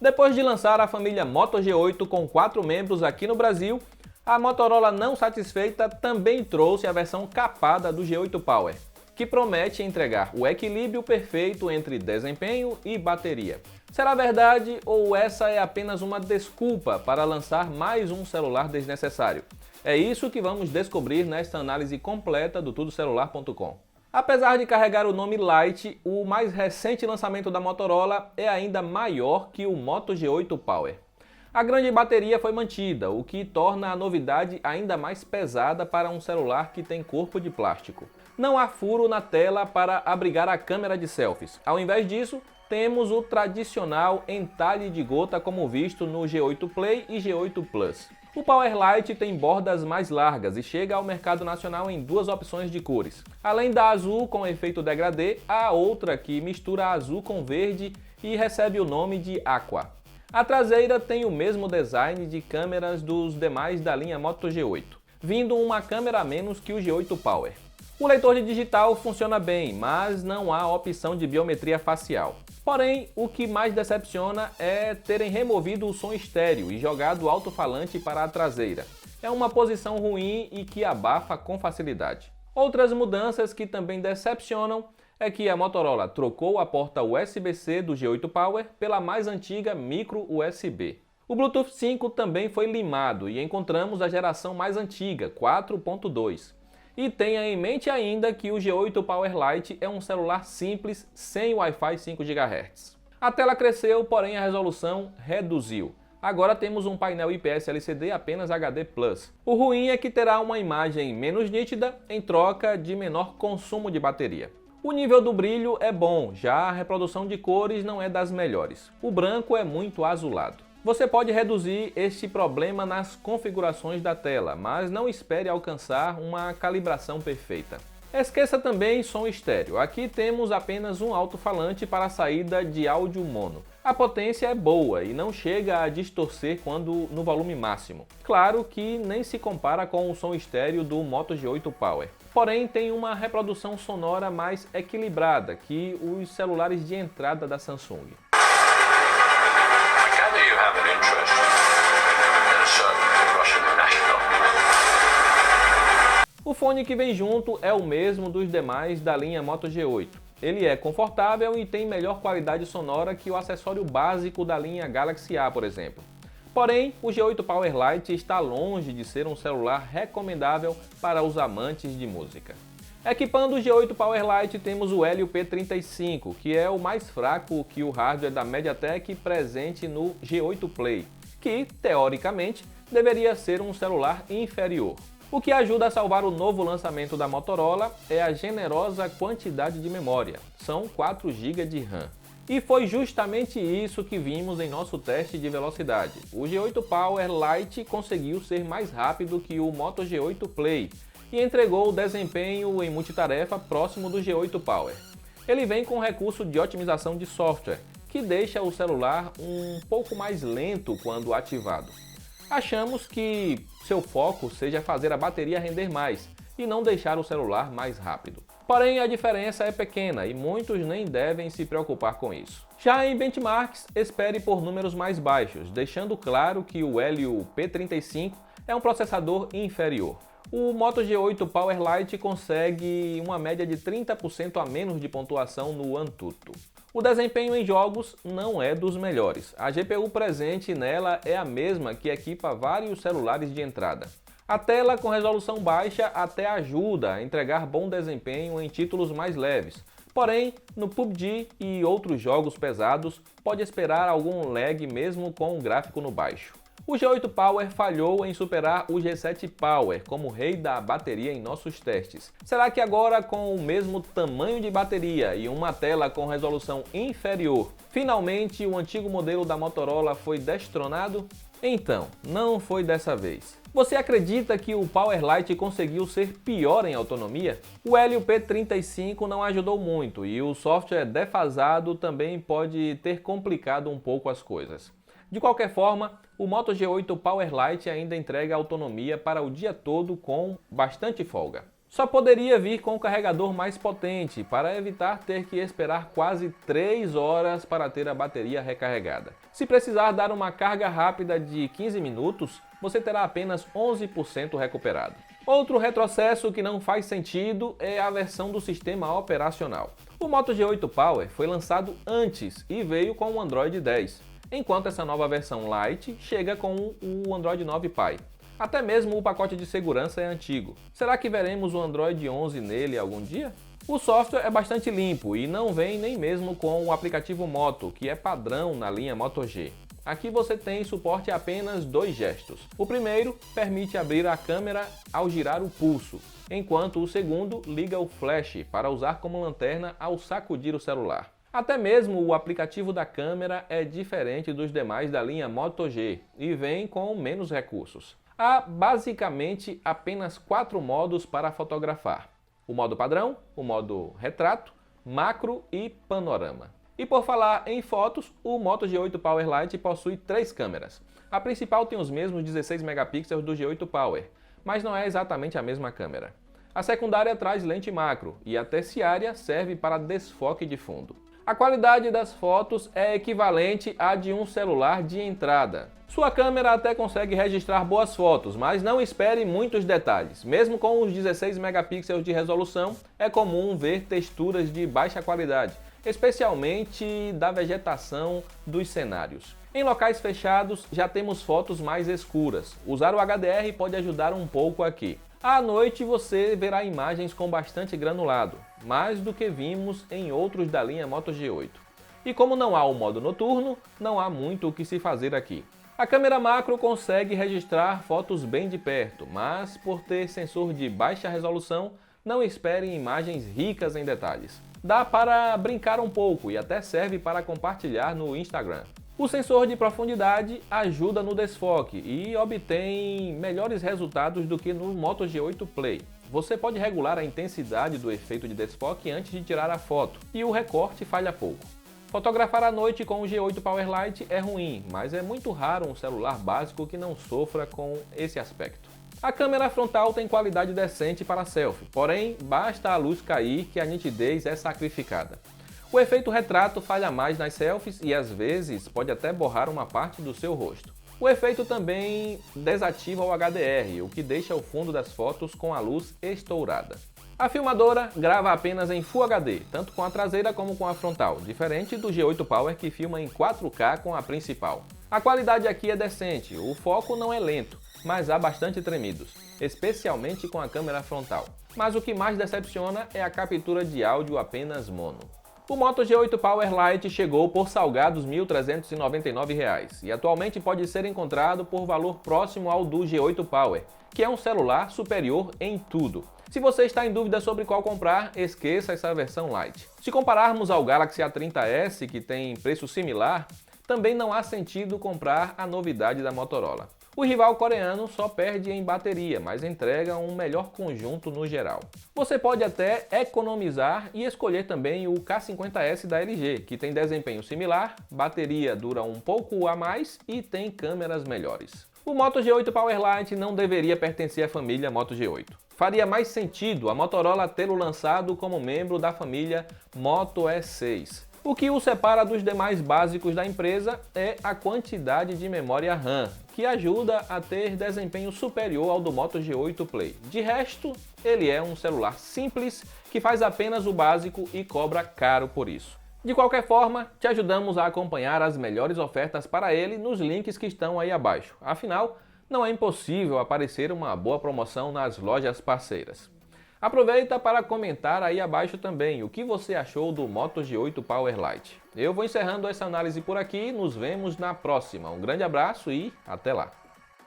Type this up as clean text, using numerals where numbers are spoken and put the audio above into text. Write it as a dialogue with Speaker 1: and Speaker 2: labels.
Speaker 1: Depois de lançar a família Moto G8 com 4 membros aqui no Brasil, a Motorola, não satisfeita, também trouxe a versão capada do G8 Power, que promete entregar o equilíbrio perfeito entre desempenho e bateria. Será verdade ou essa é apenas uma desculpa para lançar mais um celular desnecessário? É isso que vamos descobrir nesta análise completa do tudocelular.com. Apesar de carregar o nome Lite, o mais recente lançamento da Motorola é ainda maior que o Moto G8 Power. A grande bateria foi mantida, o que torna a novidade ainda mais pesada para um celular que tem corpo de plástico. Não há furo na tela para abrigar a câmera de selfies. Ao invés disso, temos o tradicional entalhe de gota como visto no G8 Play e G8 Plus. O Power Lite tem bordas mais largas e chega ao mercado nacional em 2 opções de cores. Além da azul com efeito degradê, há outra que mistura azul com verde e recebe o nome de Aqua. A traseira tem o mesmo design de câmeras dos demais da linha Moto G8, vindo uma câmera a menos que o G8 Power. O leitor de digital funciona bem, mas não há opção de biometria facial. Porém, o que mais decepciona é terem removido o som estéreo e jogado o alto-falante para a traseira. É uma posição ruim e que abafa com facilidade. Outras mudanças que também decepcionam é que a Motorola trocou a porta USB-C do G8 Power pela mais antiga micro USB. O Bluetooth 5 também foi limado e encontramos a geração mais antiga, 4.2. E tenha em mente ainda que o G8 Power Lite é um celular simples sem Wi-Fi 5 GHz. A tela cresceu, porém a resolução reduziu. Agora temos um painel IPS LCD apenas HD+. O ruim é que terá uma imagem menos nítida em troca de menor consumo de bateria. O nível do brilho é bom, já a reprodução de cores não é das melhores. O branco é muito azulado. Você pode reduzir este problema nas configurações da tela, mas não espere alcançar uma calibração perfeita. Esqueça também som estéreo. Aqui temos apenas um alto-falante para a saída de áudio mono. A potência é boa e não chega a distorcer quando no volume máximo. Claro que nem se compara com o som estéreo do Moto G8 Power. Porém, tem uma reprodução sonora mais equilibrada que os celulares de entrada da Samsung. O fone que vem junto é o mesmo dos demais da linha Moto G8. Ele é confortável e tem melhor qualidade sonora que o acessório básico da linha Galaxy A, por exemplo. Porém, o G8 Power Lite está longe de ser um celular recomendável para os amantes de música. Equipando o G8 Power Lite temos o Helio P35, que é o mais fraco que o hardware da MediaTek presente no G8 Play, que, teoricamente, deveria ser um celular inferior. O que ajuda a salvar o novo lançamento da Motorola é a generosa quantidade de memória, são 4 GB de RAM. E foi justamente isso que vimos em nosso teste de velocidade. O G8 Power Lite conseguiu ser mais rápido que o Moto G8 Play e entregou o desempenho em multitarefa próximo do G8 Power. Ele vem com recurso de otimização de software, que deixa o celular um pouco mais lento quando ativado. Achamos que seu foco seja fazer a bateria render mais e não deixar o celular mais rápido. Porém, a diferença é pequena e muitos nem devem se preocupar com isso. Já em benchmarks, espere por números mais baixos, deixando claro que o Helio P35 é um processador inferior. O Moto G8 Power Lite consegue uma média de 30% a menos de pontuação no Antutu. O desempenho em jogos não é dos melhores. A GPU presente nela é a mesma que equipa vários celulares de entrada. A tela com resolução baixa até ajuda a entregar bom desempenho em títulos mais leves. Porém, no PUBG e outros jogos pesados, pode esperar algum lag mesmo com o gráfico no baixo. O G8 Power falhou em superar o G7 Power como rei da bateria em nossos testes. Será que agora, com o mesmo tamanho de bateria e uma tela com resolução inferior, finalmente o antigo modelo da Motorola foi destronado? Então, não foi dessa vez. Você acredita que o Power Lite conseguiu ser pior em autonomia? O Helio P35 não ajudou muito e o software defasado também pode ter complicado um pouco as coisas. De qualquer forma, o Moto G8 Power Lite ainda entrega autonomia para o dia todo com bastante folga. Só poderia vir com o carregador mais potente para evitar ter que esperar quase 3 horas para ter a bateria recarregada. Se precisar dar uma carga rápida de 15 minutos, você terá apenas 11% recuperado. Outro retrocesso que não faz sentido é a versão do sistema operacional. O Moto G8 Power foi lançado antes e veio com o Android 10, enquanto essa nova versão Lite chega com o Android 9 Pie. Até mesmo o pacote de segurança é antigo. Será que veremos o Android 11 nele algum dia? O software é bastante limpo e não vem nem mesmo com o aplicativo Moto, que é padrão na linha Moto G. Aqui você tem suporte a apenas 2 gestos. O primeiro permite abrir a câmera ao girar o pulso, enquanto o segundo liga o flash para usar como lanterna ao sacudir o celular. Até mesmo o aplicativo da câmera é diferente dos demais da linha Moto G e vem com menos recursos. Há basicamente apenas 4 modos para fotografar: o modo padrão, o modo retrato, macro e panorama. E por falar em fotos, o Moto G8 Power Lite possui 3 câmeras. A principal tem os mesmos 16 megapixels do G8 Power, mas não é exatamente a mesma câmera. A secundária traz lente macro e a terciária serve para desfoque de fundo. A qualidade das fotos é equivalente à de um celular de entrada. Sua câmera até consegue registrar boas fotos, mas não espere muitos detalhes. Mesmo com os 16 megapixels de resolução, é comum ver texturas de baixa qualidade, especialmente da vegetação dos cenários. Em locais fechados, já temos fotos mais escuras. Usar o HDR pode ajudar um pouco aqui. À noite você verá imagens com bastante granulado, mais do que vimos em outros da linha Moto G8. E como não há o modo noturno, não há muito o que se fazer aqui. A câmera macro consegue registrar fotos bem de perto, mas por ter sensor de baixa resolução, não espere imagens ricas em detalhes. Dá para brincar um pouco e até serve para compartilhar no Instagram. O sensor de profundidade ajuda no desfoque e obtém melhores resultados do que no Moto G8 Play. Você pode regular a intensidade do efeito de desfoque antes de tirar a foto e o recorte falha pouco. Fotografar à noite com o G8 Power Lite é ruim, mas é muito raro um celular básico que não sofra com esse aspecto. A câmera frontal tem qualidade decente para selfie, porém basta a luz cair que a nitidez é sacrificada. O efeito retrato falha mais nas selfies e às vezes pode até borrar uma parte do seu rosto. O efeito também desativa o HDR, o que deixa o fundo das fotos com a luz estourada. A filmadora grava apenas em Full HD, tanto com a traseira como com a frontal, diferente do G8 Power que filma em 4K com a principal. A qualidade aqui é decente, o foco não é lento, mas há bastante tremidos, especialmente com a câmera frontal. Mas o que mais decepciona é a captura de áudio apenas mono. O Moto G8 Power Lite chegou por salgados R$ 1.399 e atualmente pode ser encontrado por valor próximo ao do G8 Power, que é um celular superior em tudo. Se você está em dúvida sobre qual comprar, esqueça essa versão Lite. Se compararmos ao Galaxy A30s, que tem preço similar, também não há sentido comprar a novidade da Motorola. O rival coreano só perde em bateria, mas entrega um melhor conjunto no geral. Você pode até economizar e escolher também o K50S da LG, que tem desempenho similar, bateria dura um pouco a mais e tem câmeras melhores. O Moto G8 Power Lite não deveria pertencer à família Moto G8. Faria mais sentido a Motorola tê-lo lançado como membro da família Moto E6. O que o separa dos demais básicos da empresa é a quantidade de memória RAM, que ajuda a ter desempenho superior ao do Moto G8 Play. De resto, ele é um celular simples que faz apenas o básico e cobra caro por isso. De qualquer forma, te ajudamos a acompanhar as melhores ofertas para ele nos links que estão aí abaixo. Afinal, não é impossível aparecer uma boa promoção nas lojas parceiras. Aproveita para comentar aí abaixo também o que você achou do Moto G8 Power Lite. Eu vou encerrando essa análise por aqui, nos vemos na próxima. Um grande abraço e até lá!